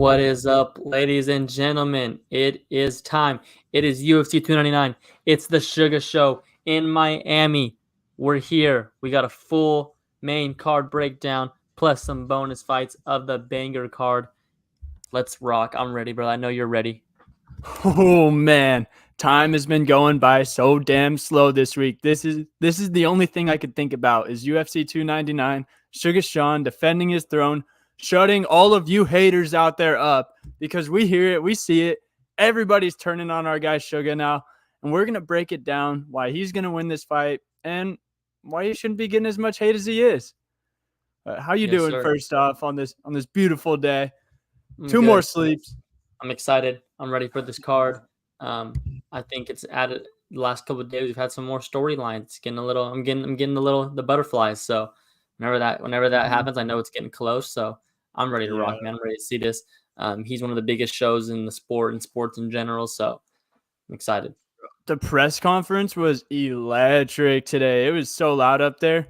What is up, ladies and gentlemen? It is time. It is UFC 299. It's the Sugar Show in Miami. We're here. We got a full main card breakdown plus some bonus fights of the banger card. Let's rock. I'm ready, bro. I know you're ready. Oh man, time has been going by so damn slow this week. This is the only thing I could think about is UFC 299. Sugar Sean defending his throne, shutting all of you haters out there up because we hear it, we see it. Everybody's turning on our guy Sugar now, and we're gonna break it down why he's gonna win this fight and why he shouldn't be getting as much hate as he is. How you doing? Sir. First off, on this beautiful day, I'm two good. more sleeps. I'm excited. I'm ready for this card. I think it's added the last couple of days. We've had some more storylines. I'm getting the butterflies. So whenever that happens, I know it's getting close. So I'm ready to rock, man. I'm ready to see this. He's one of the biggest shows in the sport and sports in general. So I'm excited. The press conference was electric today. It was so loud up there.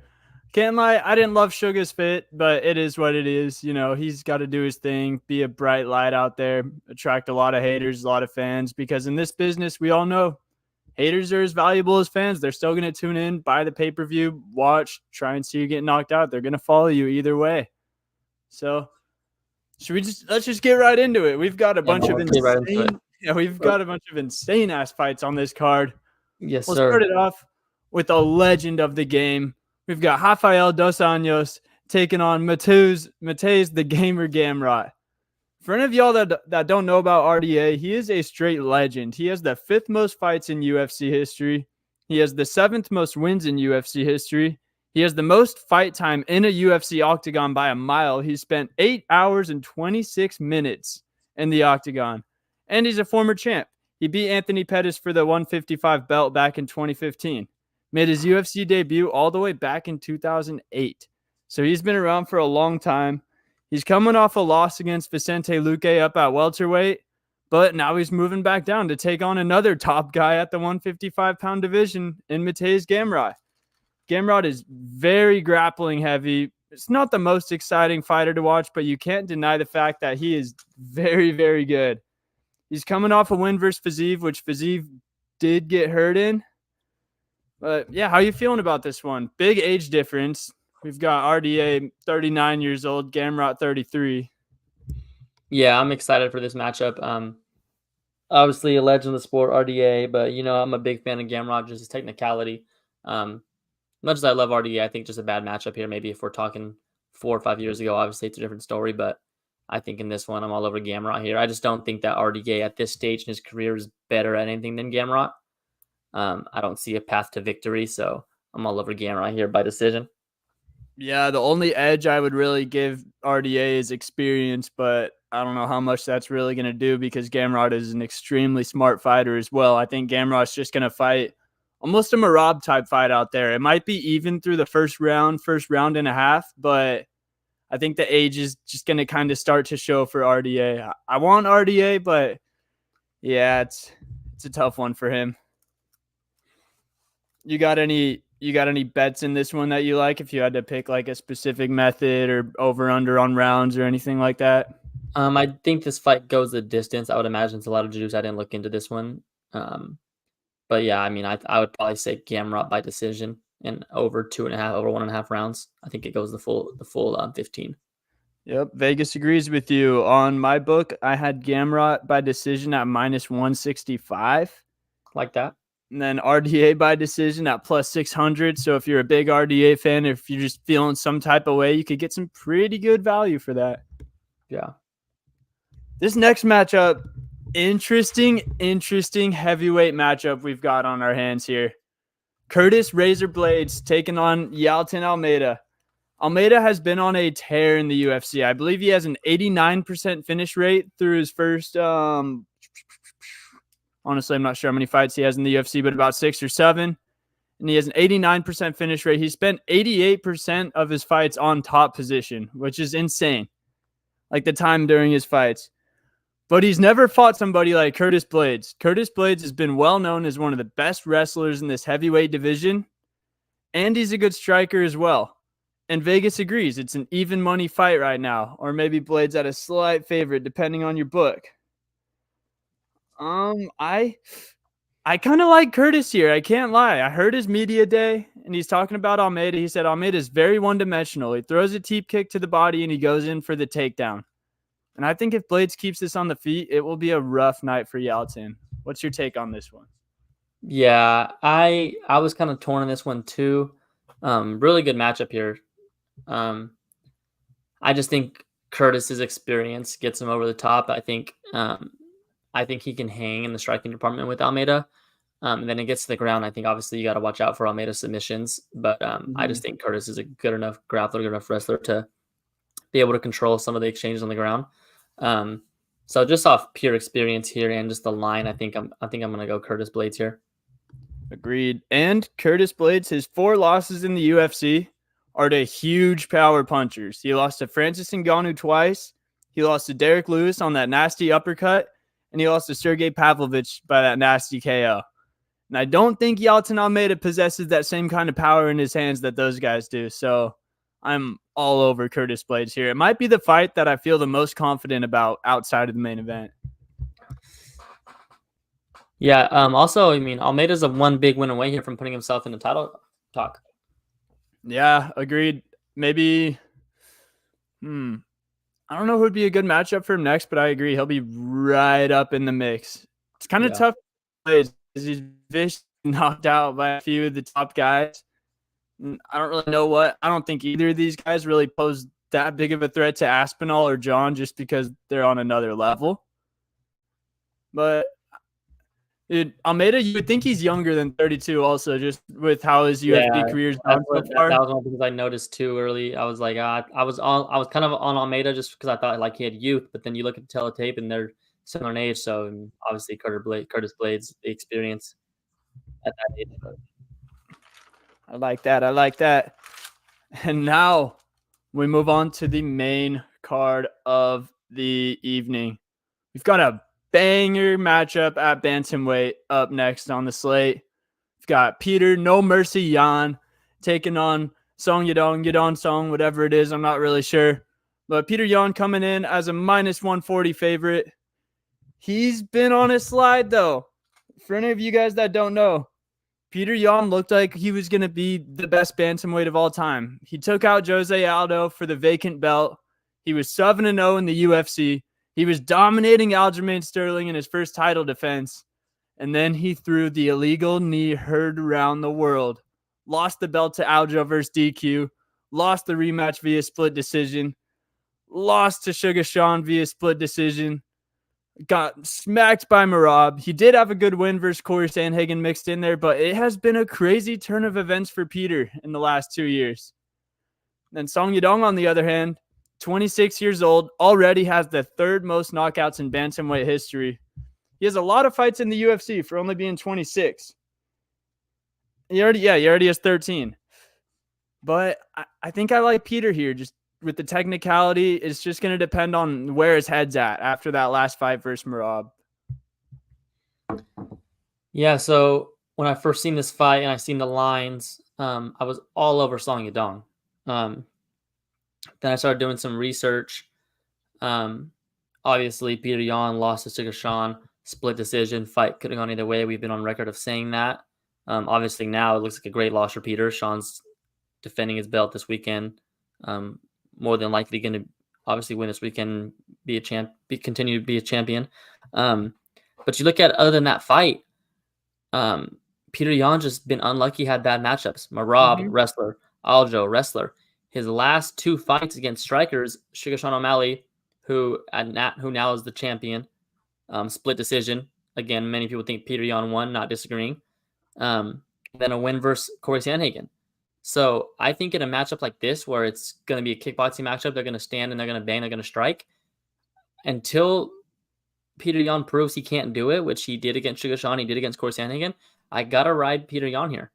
Can't lie, I didn't love Sugar's fit, but it is what it is. You know, he's got to do his thing, be a bright light out there, attract a lot of haters, a lot of fans, because in this business, we all know haters are as valuable as fans. They're still going to tune in, buy the pay-per-view, watch, try and see you get knocked out. They're going to follow you either way. So let's just get right into it. We've got a bunch of insane ass fights on this card. Yes, we'll sir. Start it off with a legend of the game. We've got Rafael Dos Anjos taking on Mateusz the Gamer Gamrot. For any of y'all that don't know about RDA, he is a straight legend. He has the 5th most fights in UFC history. He has the 7th most wins in UFC history. He has the most fight time in a UFC octagon by a mile. He spent 8 hours and 26 minutes in the octagon. And he's a former champ. He beat Anthony Pettis for the 155 belt back in 2015. Made his UFC debut all the way back in 2008. So he's been around for a long time. He's coming off a loss against Vicente Luque up at welterweight, but now he's moving back down to take on another top guy at the 155-pound division in Mateusz Gamrot. Gamrot is very grappling heavy. It's not the most exciting fighter to watch, but you can't deny the fact that he is very, very good. He's coming off a win versus Fiziev, which Fiziev did get hurt in. But yeah, how are you feeling about this one? Big age difference. We've got RDA 39 years old, Gamrot 33. Yeah, I'm excited for this matchup. Obviously a legend of the sport, RDA, but I'm a big fan of Gamrot, just his technicality. Much as I love RDA, I think just a bad matchup here. Maybe if we're talking 4 or 5 years ago, obviously it's a different story, but I think in this one, I'm all over Gamrot here. I just don't think that RDA at this stage in his career is better at anything than Gamrot. I don't see a path to victory, so I'm all over Gamrot here by decision. Yeah, the only edge I would really give RDA is experience, but I don't know how much that's really going to do because Gamrot is an extremely smart fighter as well. I think Gamrot's just going to fight almost a Marab type fight out there. It might be even through the first round and a half, but I think the age is just going to kind of start to show for RDA. I want RDA, but yeah, it's a tough one for him. You got any bets in this one that you like if you had to pick like a specific method or over under on rounds or anything like that? I think this fight goes the distance. I would imagine it's a lot of juice. I didn't look into this one. But yeah, I mean, I would probably say Gamrot by decision and over 1.5 rounds. I think it goes the full 15. Yep, Vegas agrees with you. On my book, I had Gamrot by decision at -165. Like that. And then RDA by decision at +600. So if you're a big RDA fan, if you're just feeling some type of way, you could get some pretty good value for that. Yeah. This next matchup, interesting heavyweight matchup we've got on our hands here. Curtis Razor Blades taking on Yaltin Almeida. Almeida has been on a tear in the UFC. I believe he has an 89% finish rate through his first honestly, I'm not sure how many fights he has in the UFC, but about 6 or 7. And he has an 89% finish rate. He spent 88% of his fights on top position, which is insane. Like the time during his fights. But he's never fought somebody like Curtis Blades. Curtis Blades has been well known as one of the best wrestlers in this heavyweight division. And he's a good striker as well. and Vegas agrees. It's an even money fight right now, or maybe Blade's at a slight favorite depending on your book. I kind of like Curtis here. I can't lie. I heard his media day, and he's talking about Almeida. He said Almeida is very one-dimensional. He throws a teep kick to the body, and he goes in for the takedown. And I think if Blades keeps this on the feet, it will be a rough night for Yaltin. What's your take on this one? Yeah, I was kind of torn on this one too. Really good matchup here. I just think Curtis's experience gets him over the top. I think he can hang in the striking department with Almeida. And then it gets to the ground. I think obviously you got to watch out for Almeida's submissions, but I just think Curtis is a good enough grappler, good enough wrestler to be able to control some of the exchanges on the ground. So just off pure experience here and just the line, I think I'm gonna go Curtis Blades here. Agreed. And Curtis Blades, his 4 losses in the UFC are to huge power punchers. He lost to Francis Ngannou twice. He lost to Derek Lewis on that nasty uppercut, and he lost to Sergey Pavlovich by that nasty KO. And I don't think Yaltin Almeida possesses that same kind of power in his hands that those guys do. So I'm all over Curtis Blades here. It might be the fight that I feel the most confident about outside of the main event. Yeah. Also, I mean, Almeida's a one big win away here from putting himself in the title talk. Yeah, agreed. Maybe, I don't know who would be a good matchup for him next, but I agree. He'll be right up in the mix. It's kind of tough. He's viciously knocked out by a few of the top guys. I don't really know what. I don't think either of these guys really pose that big of a threat to Aspinall or John just because they're on another level. But Almeida, you would think he's younger than 32 also, just with how his UFC career's gone so far. That was one because I noticed too early. I was like, I was kind of on Almeida just because I thought like he had youth, but then you look at the teletape and they're similar in age. So obviously Curtis Blades, the experience at that age. But. I like that. And now we move on to the main card of the evening. We've got a banger matchup at bantamweight up next on the slate. We've got Peter No Mercy Yan taking on Song Yadong Song, whatever it is. I'm not really sure. But Peter Yan coming in as a minus 140 favorite. He's been on a slide, though. For any of you guys that don't know, Peter Yan looked like he was going to be the best bantamweight of all time. He took out Jose Aldo for the vacant belt. He was 7-0 in the UFC. He was dominating Aljamain Sterling in his first title defense. And then he threw the illegal knee heard around the world. Lost the belt to Aljo versus DQ. Lost the rematch via split decision. Lost to Sugar Sean via split decision. Got smacked by Merab. He did have a good win versus Corey Sandhagen mixed in there, but it has been a crazy turn of events for Peter in the last 2 years. And Song Yadong, on the other hand, 26 years old, already has the 3rd most knockouts in bantamweight history. He has a lot of fights in the UFC for only being 26. He already has 13. But I think I like Peter here. Just with the technicality, it's just going to depend on where his head's at after that last fight versus Merab. Yeah, so when I first seen this fight and I seen the lines, I was all over Song Yadong. Then I started doing some research. Obviously, Peter Yan lost to Sugar Sean, split decision, fight could have gone either way. We've been on record of saying that. Obviously, now it looks like a great loss for Peter. Sean's defending his belt this weekend. More than likely going to obviously win this weekend, continue to be a champion. But you look at other than that fight, Peter Yan just been unlucky, had bad matchups. Merab, wrestler. Aljo, wrestler. His last 2 fights against strikers, Sugar Sean O'Malley, who now is the champion, split decision. Again, many people think Peter Yan won, not disagreeing. Then a win versus Corey Sandhagen. So I think in a matchup like this, where it's going to be a kickboxing matchup, they're going to stand and they're going to bang, they're going to strike. Until Peter Yan proves he can't do it, which he did against Sugar Sean, he did against Corey Sandhagen, I got to ride Peter Yan here.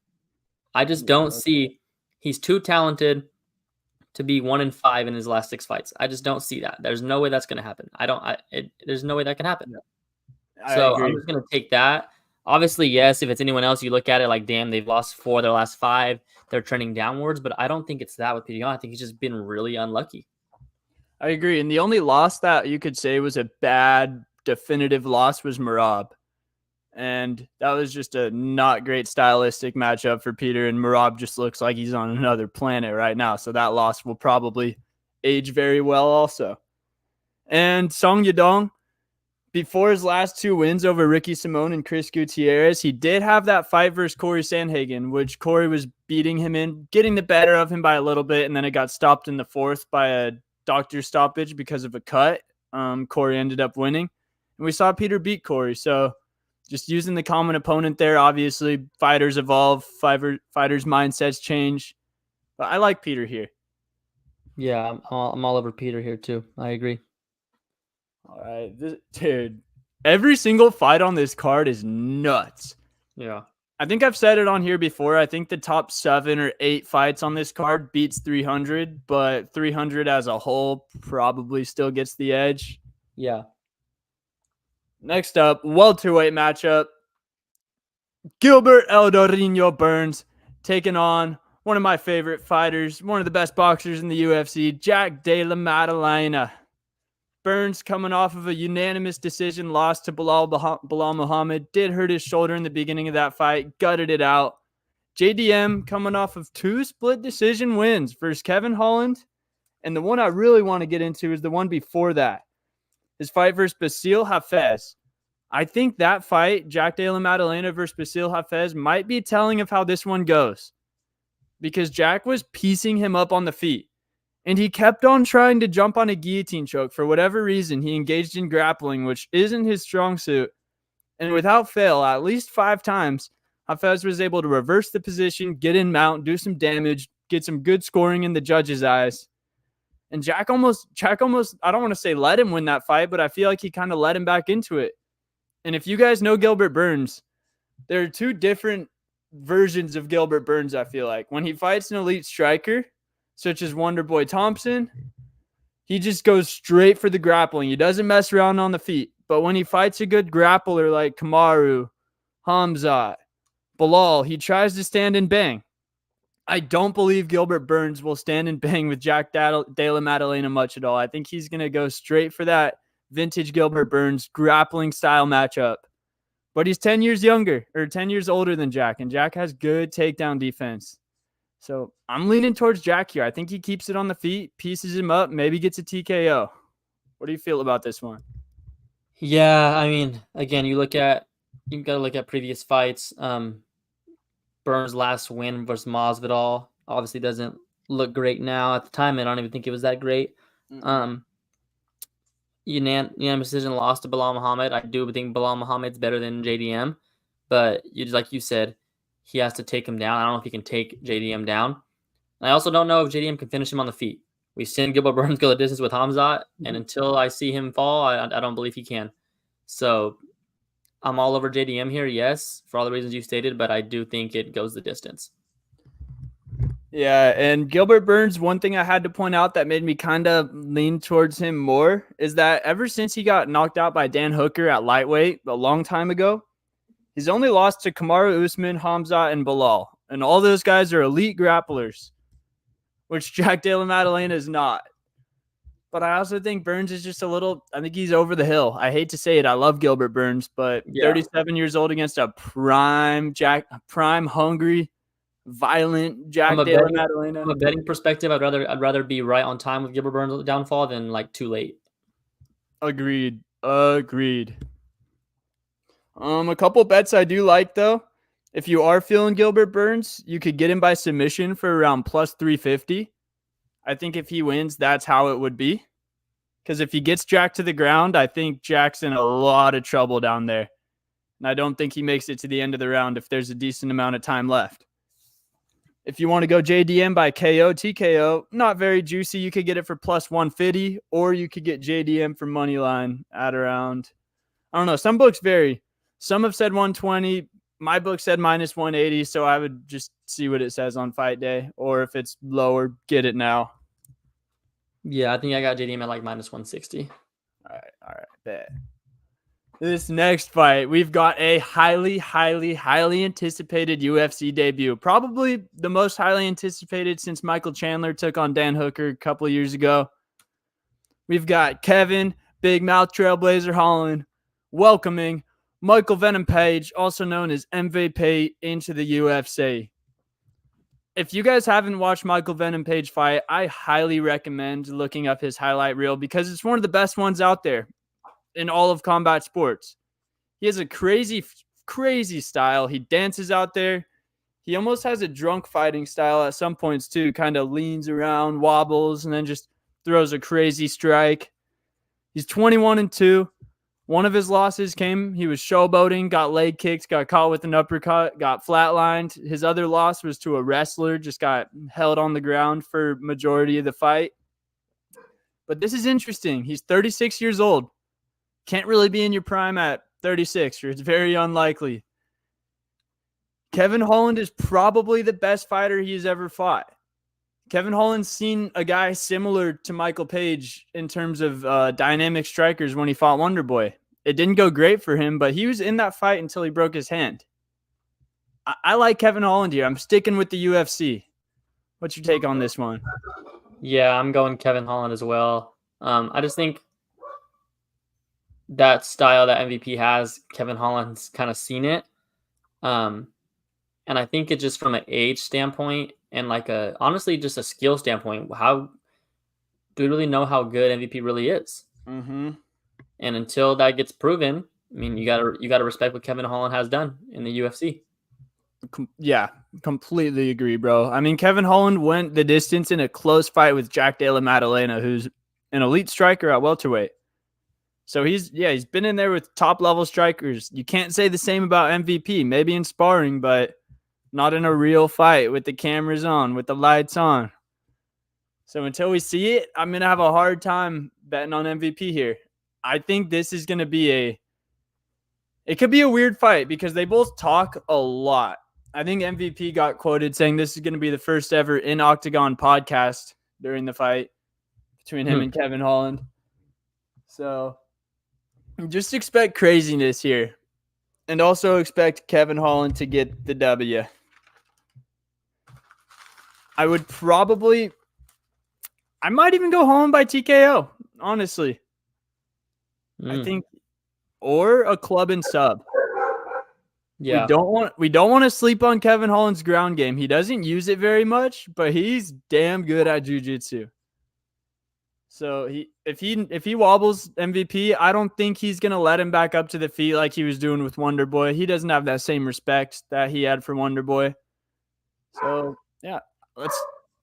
I just don't see, he's too talented to be 1-5 in his last 6 fights. I just don't see that. There's no way that's going to happen. There's no way that can happen. So I'm just going to take that. Obviously, yes, if it's anyone else, you look at it like, damn, they've lost 4 of their last 5. They're trending downwards, but I don't think it's that with Peter Yan. I think he's just been really unlucky. I agree. And the only loss that you could say was a bad definitive loss was Marab. And that was just a not great stylistic matchup for Peter. And Marab just looks like he's on another planet right now. So that loss will probably age very well also. And Song Yadong, before his last 2 wins over Ricky Simone and Chris Gutierrez, he did have that fight versus Corey Sandhagen, which Corey was beating him in, getting the better of him by a little bit, and then it got stopped in the 4th by a doctor stoppage because of a cut. Corey ended up winning, and we saw Peter beat Corey. So just using the common opponent there, obviously fighters evolve, fighters' mindsets change. But I like Peter here. Yeah, I'm all over Peter here too. I agree. All right, dude, every single fight on this card is nuts. Yeah. I think I've said it on here before. I think the top 7 or 8 fights on this card beats 300, but 300 as a whole probably still gets the edge. Yeah. Next up, welterweight matchup. Gilbert El Dorino Burns taking on one of my favorite fighters, one of the best boxers in the UFC, Jack Della Maddalena. Burns, coming off of a unanimous decision loss to Bilal Muhammad, did hurt his shoulder in the beginning of that fight, gutted it out. JDM coming off of 2 split decision wins versus Kevin Holland. And the one I really want to get into is the one before that, his fight versus Basil Hafez. I think that fight, Jack Della Maddalena versus Basil Hafez, might be telling of how this one goes, because Jack was piecing him up on the feet. And he kept on trying to jump on a guillotine choke. For whatever reason, he engaged in grappling, which isn't his strong suit. And without fail, at least 5 times, Hafez was able to reverse the position, get in mount, do some damage, get some good scoring in the judges' eyes. And Jack almost, I don't want to say let him win that fight, but I feel like he kind of let him back into it. And if you guys know Gilbert Burns, there are 2 different versions of Gilbert Burns, I feel like. When he fights an elite striker, such as Wonderboy Thompson, he just goes straight for the grappling. He doesn't mess around on the feet. But when he fights a good grappler like Kamaru, Hamzat, Bilal, he tries to stand and bang. I don't believe Gilbert Burns will stand and bang with Jack Della Maddalena much at all. I think he's going to go straight for that vintage Gilbert Burns grappling style matchup. But he's 10 years younger, or 10 years older than Jack, and Jack has good takedown defense. So I'm leaning towards Jack here. I think he keeps it on the feet, pieces him up, maybe gets a TKO. What do you feel about this one? Yeah, I mean, again, you got to look at previous fights. Burns' last win versus Masvidal obviously doesn't look great now. At the time, I don't even think it was that great. Unanimous decision loss to Bilal Muhammad. I do think Bilal Muhammad's better than JDM, but like you said, he has to take him down. I don't know if he can take JDM down. I also don't know if JDM can finish him on the feet. We've seen Gilbert Burns go the distance with Hamzat, and until I see him fall, I don't believe he can. So I'm all over JDM here, yes, for all the reasons you stated, but I do think it goes the distance. Yeah, and Gilbert Burns, one thing I had to point out that made me kind of lean towards him more is that ever since he got knocked out by Dan Hooker at lightweight a long time ago, he's only lost to Kamaru Usman, Hamzat, and Bilal. And all those guys are elite grapplers, which Jack Della Maddalena is not. But I also think Burns is just I think he's over the hill. I hate to say it. I love Gilbert Burns, but 37 years old against a prime hungry, violent Jack Della Maddalena. From a betting perspective, I'd rather be right on time with Gilbert Burns' downfall than like too late. Agreed. A couple bets I do like though. If you are feeling Gilbert Burns, you could get him by submission for around plus 350. I think if he wins, that's how it would be. Because if he gets Jack to the ground, I think Jack's in a lot of trouble down there. And I don't think he makes it to the end of the round if there's a decent amount of time left. If you want to go JDM by KO, TKO, not very juicy. You could get it for plus 150, or you could get JDM for money line at around, I don't know. Some books vary. Some have said 120. My book said minus 180, so I would just see what it says on fight day, or if it's lower, get it now. Yeah, I think I got JDM at like minus 160. All right, bet. This next fight, we've got a highly, highly, highly anticipated UFC debut. Probably the most highly anticipated since Michael Chandler took on Dan Hooker a couple of years ago. We've got Kevin Big Mouth Trailblazer Holland welcoming Michael Venom Page, also known as MVP, into the UFC. If you guys haven't watched Michael Venom Page fight, I highly recommend looking up his highlight reel because it's one of the best ones out there in all of combat sports. He has a crazy, crazy style. He dances out there. He almost has a drunk fighting style at some points too. Kind of leans around, wobbles, and then just throws a crazy strike. He's 21-2. One of his losses came, he was showboating, got leg kicked, got caught with an uppercut, got flatlined. His other loss was to a wrestler, just got held on the ground for majority of the fight. But this is interesting. He's 36 years old. Can't really be in your prime at 36, or it's very unlikely. Kevin Holland is probably the best fighter he's ever fought. Kevin Holland's seen a guy similar to Michael Page in terms of dynamic strikers when he fought Wonder Boy. It didn't go great for him, but he was in that fight until he broke his hand. I like Kevin Holland here. I'm sticking with the UFC. What's your take on this one? Yeah, I'm going Kevin Holland as well. I just think that style that MVP has, Kevin Holland's kind of seen it. And I think it just from an age standpoint and like honestly just a skill standpoint, how do we really know how good MVP really is? Mm-hmm. And until that gets proven, I mean, you gotta respect what Kevin Holland has done in the UFC. Yeah, completely agree, bro. I mean, Kevin Holland went the distance in a close fight with Jack Della Maddalena, who's an elite striker at welterweight. So he's been in there with top level strikers. You can't say the same about MVP. Maybe in sparring, but not in a real fight with the cameras on, with the lights on. So until we see it, I'm going to have a hard time betting on MVP here. I think this is going to be it could be a weird fight because they both talk a lot. I think MVP got quoted saying this is going to be the first ever in octagon podcast during the fight between him and Kevin Holland. So just expect craziness here. And also expect Kevin Holland to get the W. I might even go home by TKO, honestly. I think, or a club and sub. Yeah. We don't want to sleep on Kevin Holland's ground game. He doesn't use it very much, but he's damn good at jiu-jitsu. So if he wobbles MVP, I don't think he's gonna let him back up to the feet like he was doing with Wonder Boy. He doesn't have that same respect that he had for Wonder Boy. So yeah,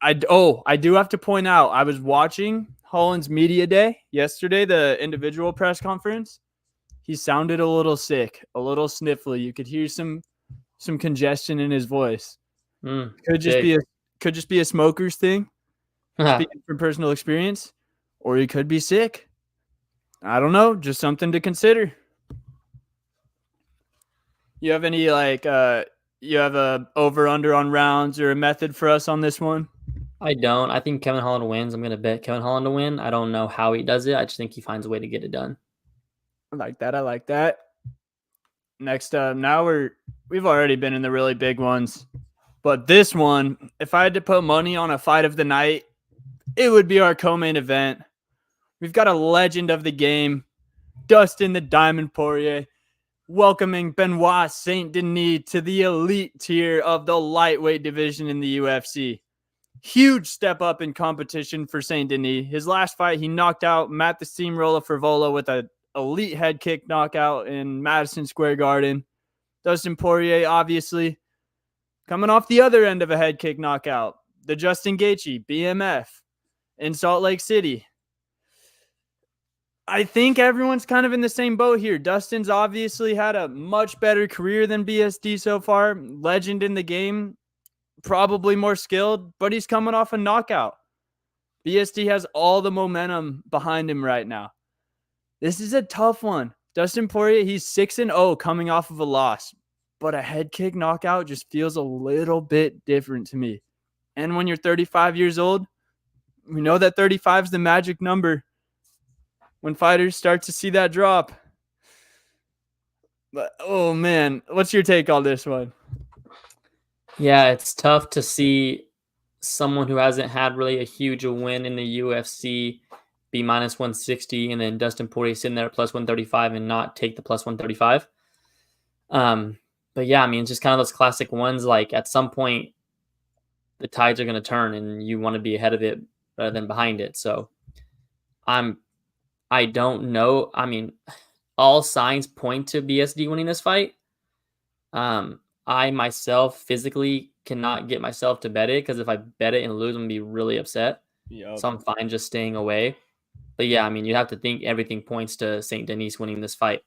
I do have to point out, I was watching Holland's media day yesterday, the individual press conference. He sounded a little sick, a little sniffly. You could hear some congestion in his voice. Could just be a smoker's thing. Speaking from personal experience, or he could be sick. I don't know, just something to consider. You have any you have a over under on rounds or a method for us on this one? I don't. I think Kevin Holland wins. I'm going to bet Kevin Holland to win. I don't know how he does it. I just think he finds a way to get it done. I like that. Next up, now we've already been in the really big ones. But this one, if I had to put money on a fight of the night, it would be our co-main event. We've got a legend of the game, Dustin the Diamond Poirier, welcoming Benoit Saint Denis to the elite tier of the lightweight division in the UFC. Huge step up in competition for Saint Denis. His last fight, he knocked out Matt the Steamroller Frivola with an elite head kick knockout in Madison Square Garden. Dustin Poirier, obviously, coming off the other end of a head kick knockout. The Justin Gaethje, BMF, in Salt Lake City. I think everyone's kind of in the same boat here. Dustin's obviously had a much better career than BSD so far. Legend in the game. Probably more skilled, but he's coming off a knockout. BSD has all the momentum behind him right now. This is a tough one. Dustin Poirier, he's 6-0 coming off of a loss, but a head kick knockout just feels a little bit different to me. And when you're 35 years old, we know that 35 is the magic number when fighters start to see that drop. But oh man, what's your take on this one? Yeah, it's tough to see someone who hasn't had really a huge win in the UFC be minus 160 and then Dustin Poirier sitting there at plus 135 and not take the plus 135. Um, but yeah, I mean, it's just kind of those classic ones. Like at some point, the tides are going to turn, and you want to be ahead of it rather than behind it. So I'm, I don't know. I mean, all signs point to BSD winning this fight. I myself physically cannot get myself to bet it because if I bet it and lose, I'm gonna be really upset. Yep. So I'm fine just staying away. But yeah, I mean, you have to think everything points to Saint Denis winning this fight.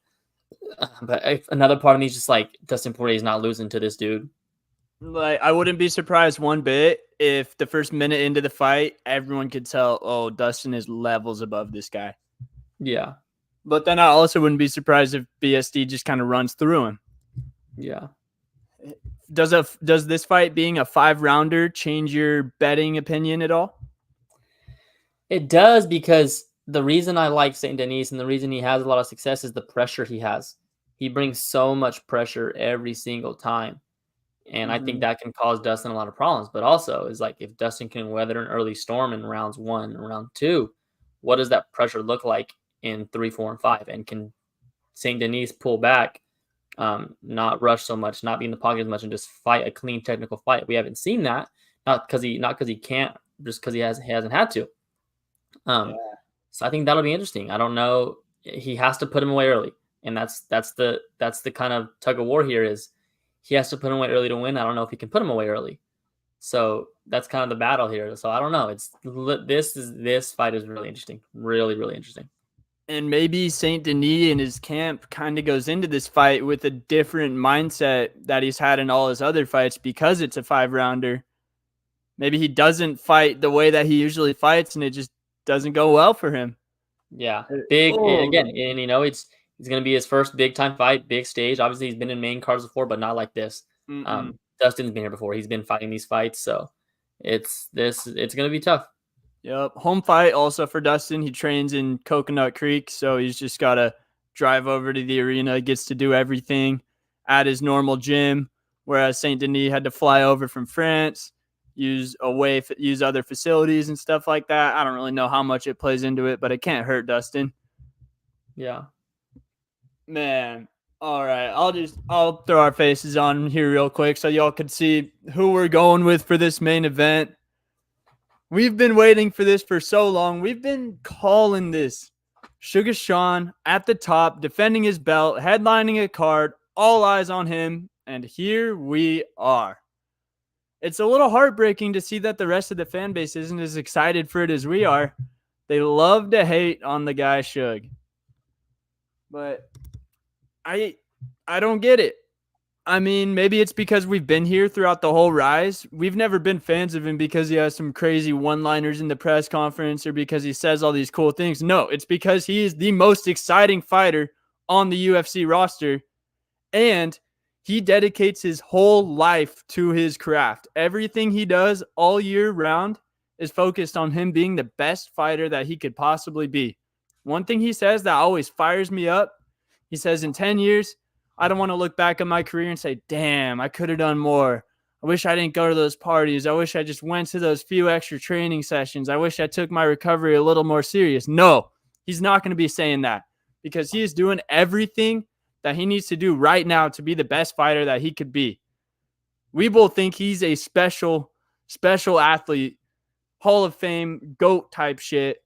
But another part of me is just like Dustin Poirier is not losing to this dude. Like, I wouldn't be surprised one bit if the first minute into the fight, everyone could tell, oh, Dustin is levels above this guy. Yeah, But then I also wouldn't be surprised if BSD just kind of runs through him. yeah. Does this fight being a 5-rounder change your betting opinion at all? It does because the reason I like Saint Denis and the reason he has a lot of success is the pressure he has. He brings so much pressure every single time. And I think Mm-hmm. that can cause Dustin a lot of problems. But also is like if Dustin can weather an early storm in rounds 1 and round 2, what does that pressure look like in 3, 4, and 5? And can Saint Denis pull back, not rush so much, not be in the pocket as much, and just fight a clean technical fight? We haven't seen that. Not because he can't, just because he hasn't had to. Um, Yeah. so I think that'll be interesting. I don't know. He has to put him away early, and that's the kind of tug of war here is he has to put him away early to win. I don't know if he can put him away early. So that's kind of the battle here. So I don't know. This fight is really interesting. Really, really interesting. And maybe Saint Denis and his camp kind of goes into this fight with a different mindset that he's had in all his other fights because it's a 5-rounder. Maybe he doesn't fight the way that he usually fights and it just doesn't go well for him. Yeah, big Oh, again, and it's gonna be his first big time fight, big stage. Obviously, he's been in main cards before, but not like this. mm-mm. Dustin's been here before. He's been fighting these fights, so it's gonna be tough. Yep. Home fight also for Dustin. He trains in Coconut Creek, so he's just got to drive over to the arena, gets to do everything at his normal gym, whereas Saint Denis had to fly over from France, use other facilities and stuff like that. I don't really know how much it plays into it, but it can't hurt Dustin. Yeah. Man. All right. I'll throw our faces on here real quick so y'all can see who we're going with for this main event. We've been waiting for this for so long. We've been calling this. Sugar Sean at the top, defending his belt, headlining a card, all eyes on him, and here we are. It's a little heartbreaking to see that the rest of the fan base isn't as excited for it as we are. They love to hate on the guy Suge. But I don't get it. I mean, maybe it's because we've been here throughout the whole rise. We've never been fans of him because he has some crazy one-liners in the press conference or because he says all these cool things. No, it's because he is the most exciting fighter on the UFC roster, and he dedicates his whole life to his craft. Everything he does all year round is focused on him being the best fighter that he could possibly be. One thing he says that always fires me up, he says in 10 years, I don't want to look back at my career and say, damn, I could have done more. I wish I didn't go to those parties. I wish I just went to those few extra training sessions. I wish I took my recovery a little more serious. No, he's not going to be saying that because he is doing everything that he needs to do right now to be the best fighter that he could be. We both think he's a special athlete, Hall of Fame, GOAT type shit.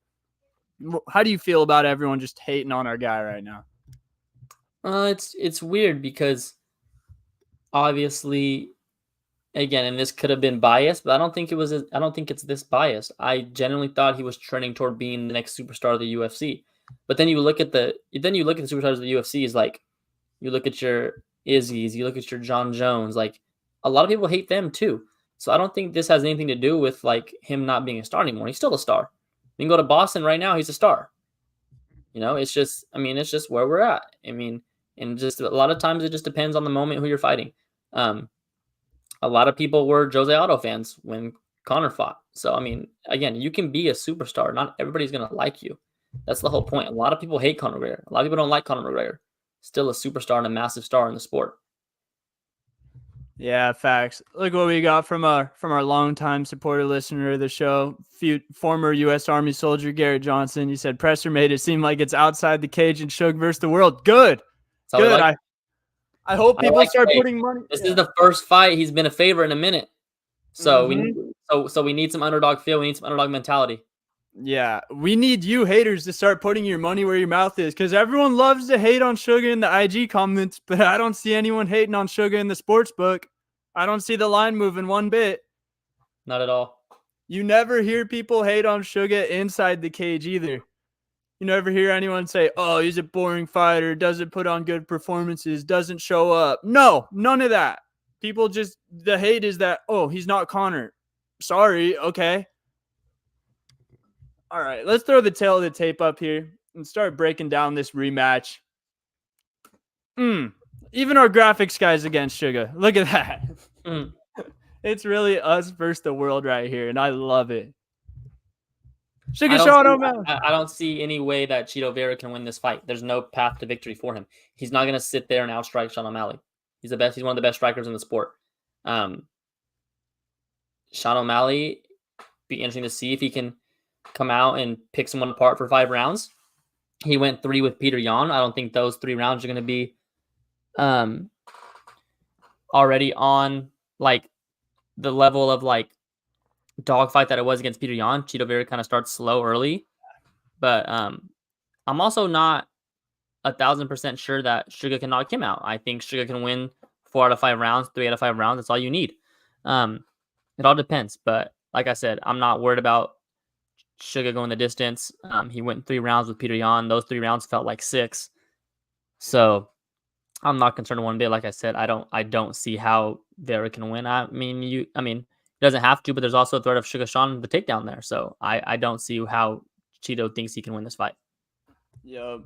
How do you feel about everyone just hating on our guy right now? It's weird because obviously, again, and this could have been biased, but I don't think it was. I don't think it's this biased. I genuinely thought he was trending toward being the next superstar of the UFC. But then you look at the superstars of the UFC is like you look at your Izzy's, you look at your John Jones. Like a lot of people hate them too. So I don't think this has anything to do with like him not being a star anymore. He's still a star. You can go to Boston right now. He's a star. It's just. I mean, it's just where we're at. I mean, and just a lot of times it just depends on the moment who you're fighting. Um, a lot of people were Jose Aldo fans when Connor fought. So I mean, again, you can be a superstar. Not everybody's gonna like you. That's the whole point. A lot of people hate Conor McGregor. A lot of people don't like Conor McGregor. still a superstar and a massive star in the sport. Yeah, facts. Look what we got from our longtime supporter listener of the show, former U.S. Army soldier Garrett Johnson. He said Presser made it seem like it's outside the cage and Suge versus the world. Good, That's how we good. like. I hope people start Hey, putting money. this is the first fight he's been a favorite in a minute, so we need some underdog feel. We need some underdog mentality. Yeah, we need you haters to start putting your money where your mouth is, because everyone loves to hate on Sugar in the IG comments, but I don't see anyone hating on Sugar in the sports book. I don't see the line moving one bit. Not at all. You never hear people hate on Sugar inside the cage either. You never hear anyone say, oh, he's a boring fighter, doesn't put on good performances, doesn't show up. No, none of that. People just, the hate is that, oh, he's not Connor. Sorry, okay. All right, let's throw the tail of the tape up here and start breaking down this rematch. Even our graphics guys against Sugar. Look at that. It's really us versus the world right here, and I love it. I don't see any way that Cheeto Vera can win this fight. There's no path to victory for him. He's not going to sit there and outstrike Sean O'Malley. He's the best. He's one of the best strikers in the sport. Sean O'Malley, be interesting to see if he can come out and pick someone apart for 5 rounds. He went 3 with Peter Yan. I don't think those 3 rounds are going to be already on like the level of like dogfight that it was against Peter Yan. Cheeto Vera kind of starts slow early, but I'm also not 1,000% sure that Sugar can knock him out. I think Sugar can win 4 out of 5 rounds, 3 out of 5 rounds. That's all you need. It all depends, but like I said, I'm not worried about Sugar going the distance. He went 3 rounds with Peter Yan. Those 3 rounds felt like 6, so I'm not concerned one bit. Like I said, I don't see how Vera can win. I mean, he doesn't have to, but there's also a threat of Sugar Sean the takedown there. So I don't see how Cheeto thinks he can win this fight. Yeah,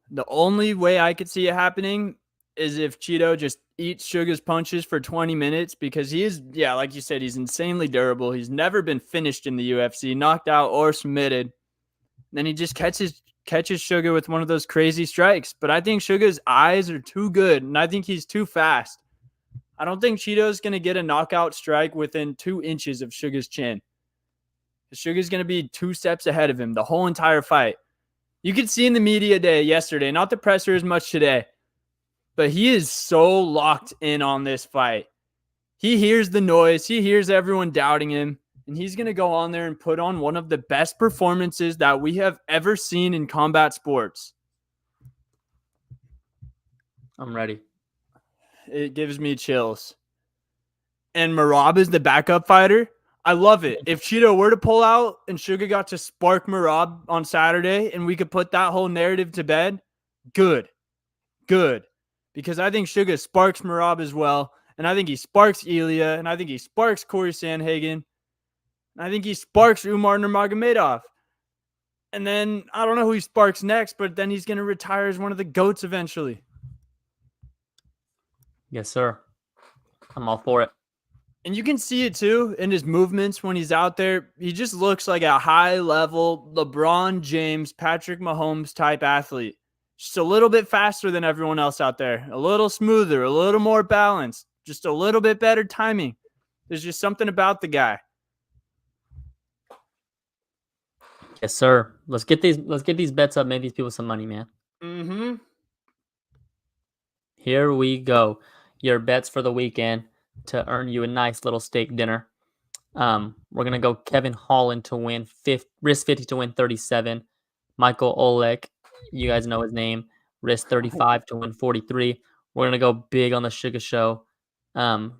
the only way I could see it happening is if Cheeto just eats Sugar's punches for 20 minutes, because he is, yeah, like you said, he's insanely durable. He's never been finished in the UFC, knocked out or submitted. Then he just catches Sugar with one of those crazy strikes. But I think Sugar's eyes are too good, and I think he's too fast. I don't think Cheeto's going to get a knockout strike within 2 inches of Sugar's chin. Sugar's going to be 2 steps ahead of him the whole entire fight. You could see in the media day yesterday, not the presser as much today, but he is so locked in on this fight. He hears the noise. He hears everyone doubting him, and he's going to go on there and put on one of the best performances that we have ever seen in combat sports. I'm ready. It gives me chills. And Merab is the backup fighter. I love it. If Cheeto were to pull out and Sugar got to spark Merab on Saturday and we could put that whole narrative to bed, good. Because I think Sugar sparks Merab as well. And I think he sparks Ilya. And I think he sparks Corey Sandhagen. And I think he sparks Umar Nurmagomedov. And then I don't know who he sparks next, but then he's going to retire as one of the GOATs eventually. Yes, sir. I'm all for it. And you can see it too in his movements when he's out there. He just looks like a high-level LeBron James, Patrick Mahomes type athlete. Just a little bit faster than everyone else out there. A little smoother, a little more balanced, just a little bit better timing. There's just something about the guy. Yes, sir. Let's get these bets up, make these people some money, man. Mm-hmm. Here we go. Your bets for the weekend to earn you a nice little steak dinner. We're going to go Kevin Holland to win, risk 50 to win 37. Michael Olek, you guys know his name, risk 35 to win 43. We're going to go big on the Sugar Show,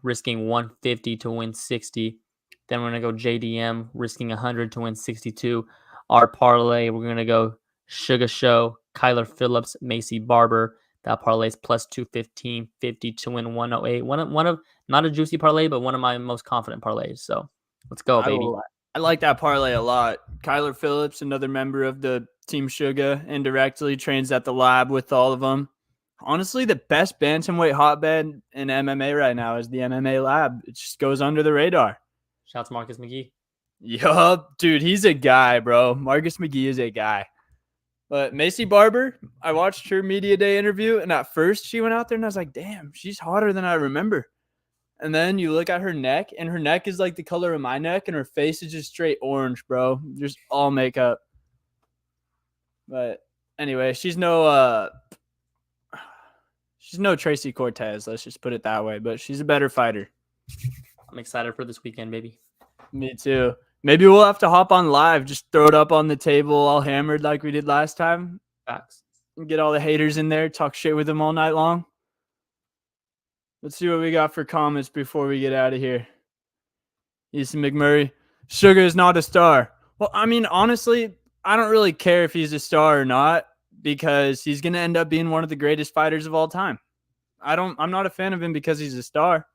risking 150 to win 60. Then we're going to go JDM, risking 100 to win 62. Our parlay, we're going to go Sugar Show, Kyler Phillips, Macy Barber. That parlay is plus 215, 50 to win 108. One of not a juicy parlay, but one of my most confident parlays. So let's go, baby. I like that parlay a lot. Kyler Phillips, another member of the Team Sugar, indirectly trains at the lab with all of them. Honestly, the best bantamweight hotbed in MMA right now is the MMA lab. It just goes under the radar. Shouts Marcus McGee. Yup, dude, he's a guy, bro. Marcus McGee is a guy. But Macy Barber, I watched her media day interview, and at first she went out there, and I was like, damn, she's hotter than I remember. And then you look at her neck, and her neck is like the color of my neck, and her face is just straight orange, bro. Just all makeup. But anyway, she's no Tracy Cortez. Let's just put it that way. But she's a better fighter. I'm excited for this weekend, baby. Me too. Maybe we'll have to hop on live, just throw it up on the table all hammered like we did last time. Facts. And get all the haters in there, talk shit with them all night long. Let's see what we got for comments before we get out of here. Easton McMurray, Sugar is not a star. Well, I mean, honestly, I don't really care if he's a star or not because he's going to end up being one of the greatest fighters of all time. I'm not a fan of him because he's a star.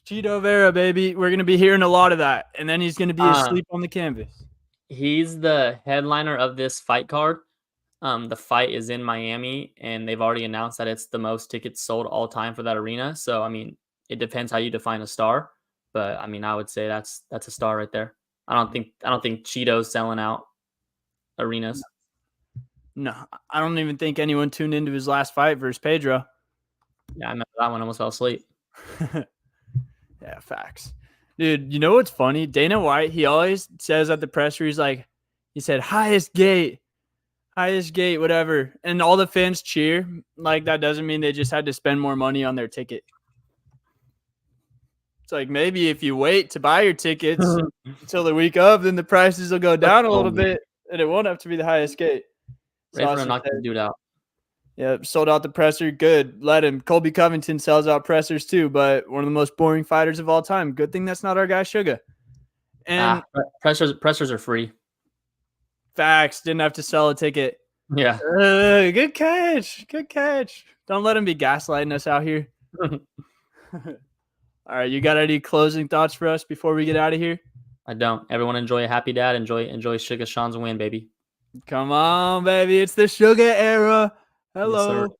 Cheeto Vera, baby. We're going to be hearing a lot of that. And then he's going to be asleep on the canvas. He's the headliner of this fight card. The fight is in Miami, and they've already announced that it's the most tickets sold all time for that arena. So, I mean, it depends how you define a star. But, I mean, I would say that's a star right there. I don't think Cheeto's selling out arenas. No, I don't even think anyone tuned into his last fight versus Pedro. Yeah, I remember that one. I almost fell asleep. Yeah, facts. Dude, you know what's funny? Dana White, he always says at the presser, he said, highest gate, whatever. And all the fans cheer. Like, that doesn't mean they just had to spend more money on their ticket. It's like, maybe if you wait to buy your tickets until the week of, then the prices will go down a little bit, and it won't have to be the highest gate. Ready for him to knock this dude out. Yeah, sold out the presser. Good. Let him. Colby Covington sells out pressers too, but one of the most boring fighters of all time. Good thing that's not our guy Sugar. And pressers are free. Facts. Didn't have to sell a ticket. Yeah. Good catch. Good catch. Don't let him be gaslighting us out here. All right, you got any closing thoughts for us before we get out of here? I don't. Everyone enjoy a happy dad. Enjoy Sugar Sean's win, baby. Come on, baby. It's the Sugar era. Hello. Yes, sir.